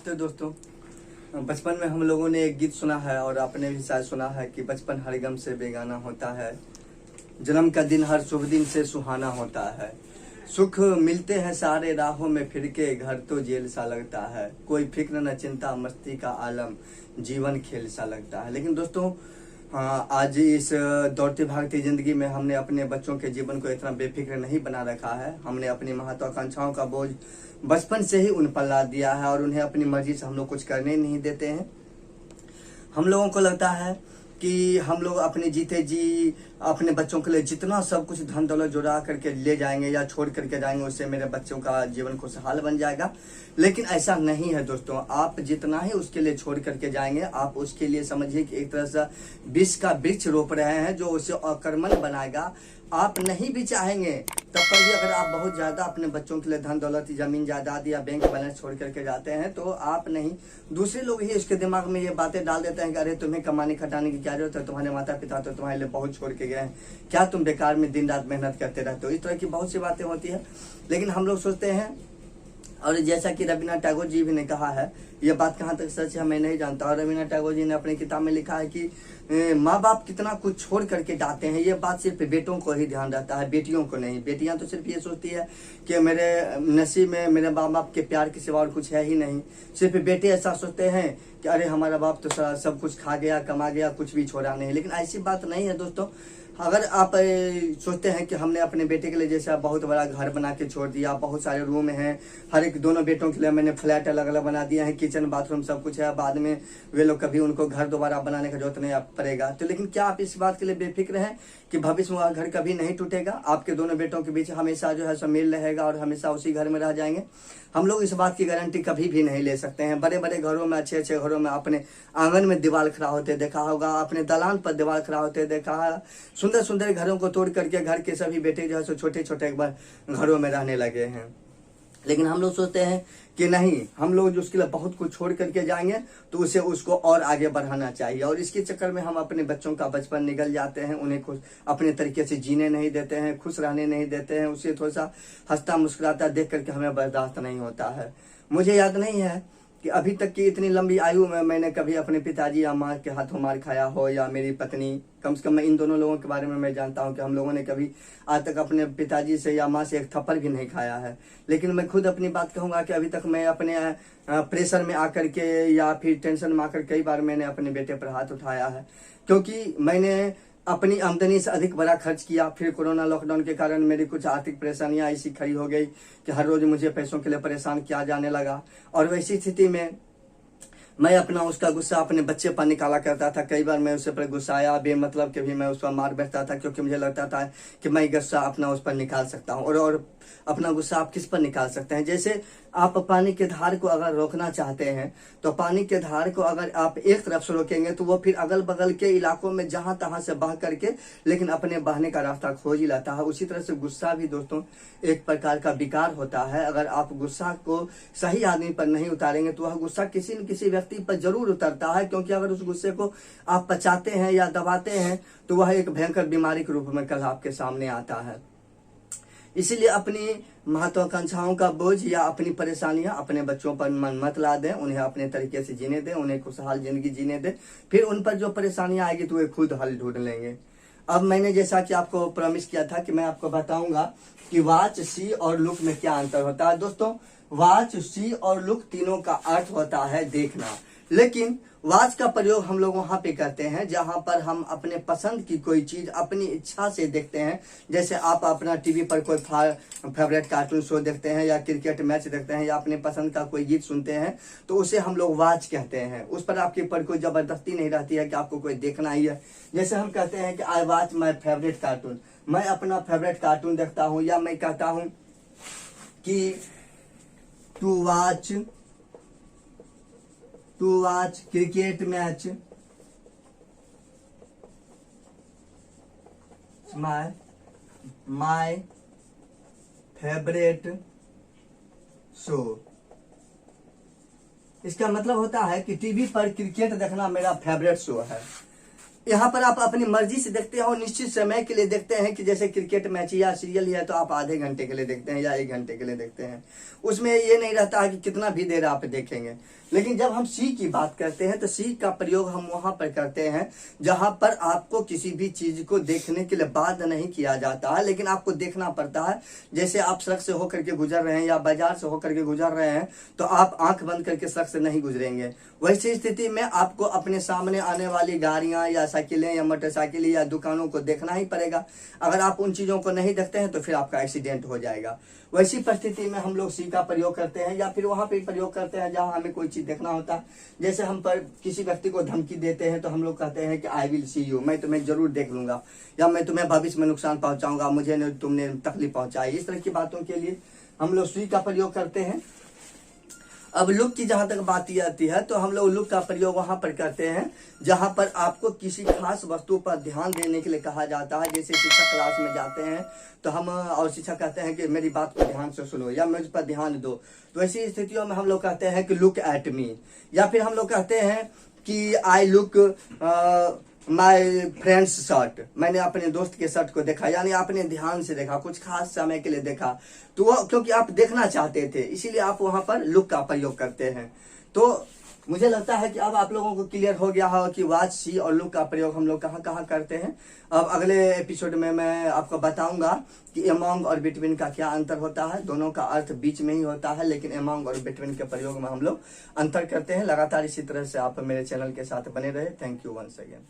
नमस्ते दोस्तों। बचपन में हम लोगों ने एक गीत सुना है और आपने भी शायद सुना है कि बचपन हर गम से बेगाना होता है, जन्म का दिन हर शुभ दिन से सुहाना होता है, सुख मिलते हैं सारे राहों में फिर के, घर तो जेल सा लगता है, कोई फिक्र न चिंता मस्ती का आलम, जीवन खेल सा लगता है। लेकिन दोस्तों आज इस दौड़ती भागती जिंदगी में हमने अपने बच्चों के जीवन को इतना बेफिक्र नहीं बना रखा है। हमने अपनी महत्वाकांक्षाओं का बोझ बचपन से ही उन पर लाद दिया है और उन्हें अपनी मर्जी से हम लोग कुछ करने नहीं देते हैं। हम लोगों को लगता है कि हम लोग अपने जीते जी अपने बच्चों के लिए जितना सब कुछ धन दौलत जुड़ा करके ले जाएंगे या छोड़ करके जाएंगे, उससे मेरे बच्चों का जीवन खुशहाल बन जाएगा। लेकिन ऐसा नहीं है दोस्तों। आप जितना ही उसके लिए छोड़ करके जाएंगे, आप उसके लिए समझिए कि एक तरह से विष का वृक्ष रोप रहे हैं जो उसे अकर्मण्य बनाएगा। आप नहीं भी चाहेंगे तब पर भी अगर आप बहुत ज़्यादा अपने बच्चों के लिए धन दौलत, जमीन जायदाद या बैंक बैलेंस छोड़ करके जाते हैं, तो आप नहीं, दूसरे लोग ही उसके दिमाग में ये बातें डाल देते हैं कि अरे तुम्हें कमाने खटाने की क्या जरूरत है, तुम्हारे माता पिता तो तुम्हारे लिए बहुत छोड़ के गए हैं, क्या तुम बेकार में दिन रात मेहनत करते रहते हो। इस तरह की बहुत सी बातें होती है। लेकिन हम लोग सोचते हैं, और जैसा कि रवीन्द्रनाथ टैगोर जी भी ने कहा है, यह बात कहाँ तक सच है मैं नहीं जानता, और रवीन्द्रनाथ टैगोर जी ने अपनी किताब में लिखा है कि माँ बाप कितना कुछ छोड़ करके जाते हैं, ये बात सिर्फ बेटों को ही ध्यान रहता है, बेटियों को नहीं। बेटियां तो सिर्फ ये सोचती है कि मेरे नसीब में मेरे माँ बाप के प्यार के सिवा और कुछ है ही नहीं। सिर्फ बेटे ऐसा सोचते हैं कि अरे हमारा बाप तो सब कुछ खा गया, कमा गया, कुछ भी छोड़ा नहीं। लेकिन ऐसी बात नहीं है दोस्तों। अगर आप सोचते हैं कि हमने अपने बेटे के लिए जैसा बहुत बड़ा घर बना के छोड़ दिया, बहुत सारे रूम हैं, हर एक दोनों बेटों के लिए मैंने फ्लैट अलग अलग बना दिया है, किचन बाथरूम सब कुछ है, बाद में वे लोग कभी उनको घर दोबारा बनाने का जरूरत नहीं पड़ेगा, तो लेकिन क्या आप इस बात के लिए बेफिक्र हैं कि भविष्य में वह घर कभी नहीं टूटेगा, आपके दोनों बेटों के बीच हमेशा जो है सो मेल रहेगा और हमेशा उसी घर में रह जाएंगे? हम लोग इस बात की गारंटी कभी भी नहीं ले सकते हैं। बड़े बड़े घरों में, अच्छे अच्छे घरों में आपने आंगन में दीवार खड़ा होते देखा होगा, अपने दलान पर दीवार खड़ा होते देखा है। सुंदर सुंदर घरों को तोड़ करके घर के सभी बेटे जो है सो छोटे छोटे घरों में रहने लगे हैं। लेकिन हम लोग सोचते हैं कि नहीं, हम लोग जो उसके लिए बहुत कुछ छोड़ करके जाएंगे तो उसे उसको और आगे बढ़ाना चाहिए, और इसके चक्कर में हम अपने बच्चों का बचपन निगल जाते हैं, उन्हें खुश अपने तरीके से जीने नहीं देते हैं, खुश रहने नहीं देते हैं। उसे थोड़ा सा हंसता मुस्कुराता देख करके हमें बर्दाश्त नहीं होता है। मुझे याद नहीं है कि अभी तक की इतनी लंबी आयु में मैंने कभी अपने पिताजी या माँ के हाथों मार खाया हो, या मेरी पत्नी, कम से कम मैं इन दोनों लोगों के बारे में मैं जानता हूँ कि हम लोगों ने कभी आज तक अपने पिताजी से या माँ से एक थप्पड़ भी नहीं खाया है। लेकिन मैं खुद अपनी बात कहूँगा कि अभी तक मैं अपने प्रेशर में आकर के या फिर टेंशन में आकर कई बार मैंने अपने बेटे पर हाथ उठाया है, क्योंकि मैंने अपनी आमदनी से अधिक बड़ा खर्च किया। फिर कोरोना लॉकडाउन के कारण मेरी कुछ आर्थिक परेशानियां ऐसी खड़ी हो गई कि हर रोज मुझे पैसों के लिए परेशान किया जाने लगा, और वैसी स्थिति में मैं अपना उसका गुस्सा अपने बच्चे पर निकाला करता था। कई बार मैं उसे पर गुस्साया, बेमतलब के भी मैं उस पर मार बैठता था, क्योंकि मुझे लगता था कि मैं गुस्सा अपना उस पर निकाल सकता हूँ। और अपना गुस्सा आप किस पर निकाल सकते हैं? जैसे आप पानी के धार को अगर रोकना चाहते हैं तो पानी के धार को अगर आप एक तरफ से रोकेंगे तो वो फिर अगल बगल के इलाकों में जहां तहां से बह करके लेकिन अपने बहने का रास्ता खोज ही लाता है। उसी तरह से गुस्सा भी दोस्तों एक प्रकार का विकार होता है। अगर आप गुस्सा को सही आदमी पर नहीं उतारेंगे तो वह गुस्सा किसी न किसी व्यक्ति पर जरूर उतरता है, क्योंकि अगर उस गुस्से को आप पचाते हैं या दबाते हैं तो वह एक भयंकर बीमारी के रूप में कल आपके सामने आता है। इसीलिए अपनी महत्वाकांक्षाओं का बोझ या अपनी परेशानियां अपने बच्चों पर मन मत ला दें, उन्हें अपने तरीके से जीने दें, उन्हें खुशहाल जिंदगी जीने दें। फिर उन पर जो परेशानियां आएगी तो वे खुद हल ढूंढ लेंगे। अब मैंने जैसा कि आपको प्रॉमिस किया था कि मैं आपको बताऊंगा कि वाच, सी और लुक में क्या अंतर होता है। दोस्तों, वाच, सी और लुक तीनों का अर्थ होता है देखना, लेकिन वाच का प्रयोग हम लोग वहां पे करते हैं जहां पर हम अपने पसंद की कोई चीज अपनी इच्छा से देखते हैं। जैसे आप अपना टीवी पर कोई फेवरेट कार्टून शो देखते हैं या क्रिकेट मैच देखते हैं या अपने पसंद का कोई गीत सुनते हैं, तो उसे हम लोग वाच कहते हैं। उस पर आपके ऊपर कोई जबरदस्ती नहीं रहती है कि आपको कोई देखना ही है। जैसे हम कहते हैं कि I watch my favourite cartoon, मैं अपना फेवरेट कार्टून देखता हूँ, या मैं कहता हूँ कि to watch cricket match my favourite show. इसका मतलब होता है कि टीवी पर क्रिकेट देखना मेरा फेवरेट शो है। यहाँ पर आप अपनी मर्जी से देखते हो, निश्चित समय के लिए देखते हैं कि जैसे क्रिकेट मैच या सीरियल है तो आप आधे घंटे के लिए देखते हैं या 1 घंटे के लिए देखते हैं, उसमें ये नहीं रहता है कि कितना भी देर आप देखेंगे। लेकिन जब हम सी की बात करते हैं तो सी का प्रयोग हम वहां पर करते हैं जहां पर आपको किसी भी चीज को देखने के लिए बाध्य नहीं किया जाता है, लेकिन आपको देखना पड़ता है। जैसे आप सड़क से होकर के गुजर रहे हैं या बाजार से होकर के गुजर रहे हैं तो आप आंख बंद करके सड़क से नहीं गुजरेंगे। वैसी स्थिति में आपको अपने सामने आने वाली गाड़ियां या साइकिलें या मोटरसाइकिलें या दुकानों को देखना ही पड़ेगा। अगर आप उन चीजों को नहीं देखते हैं तो फिर आपका एक्सीडेंट हो जाएगा। वैसी परिस्थिति में हम लोग सी का प्रयोग करते हैं या फिर वहां पे प्रयोग करते हैं जहां हमें कोई चीज देखना होता है। जैसे हम पर किसी व्यक्ति को धमकी देते हैं तो हम लोग कहते हैं कि आई विल सी यू, मैं तुम्हें जरूर देख लूंगा, या मैं तुम्हें भविष्य में नुकसान पहुंचाऊंगा, मुझे तुमने तकलीफ पहुंचाई। इस तरह की बातों के लिए हम लोग सी का प्रयोग करते हैं। अब लुक की जहां तक बात आती है तो हम लोग लुक का प्रयोग वहां पर करते हैं जहां पर आपको किसी खास वस्तु पर ध्यान देने के लिए कहा जाता है। जैसे शिक्षक क्लास में जाते हैं तो हम और शिक्षक कहते हैं कि मेरी बात को ध्यान से सुनो या मुझ पर ध्यान दो, तो ऐसी स्थितियों में हम लोग कहते हैं कि लुक एट मी। या फिर हम लोग कहते हैं कि I look my friends shirt, मैंने अपने दोस्त के शर्ट को देखा, यानी आपने ध्यान से देखा, कुछ खास समय के लिए देखा, तो वो क्योंकि आप देखना चाहते थे इसीलिए आप वहां पर लुक का प्रयोग करते हैं। तो मुझे लगता है कि अब आप लोगों को क्लियर हो गया हो कि वाच, सी और लुक का प्रयोग हम लोग कहाँ कहाँ करते हैं। अब अगले एपिसोड में मैं आपको बताऊंगा कि अमंग और बिटवीन का क्या अंतर होता है। दोनों का अर्थ बीच में ही होता है, लेकिन अमंग और बिटवीन के प्रयोग में हम लोग अंतर करते हैं। लगातार इसी तरह से आप मेरे चैनल के साथ बने रहे। Thank you once again.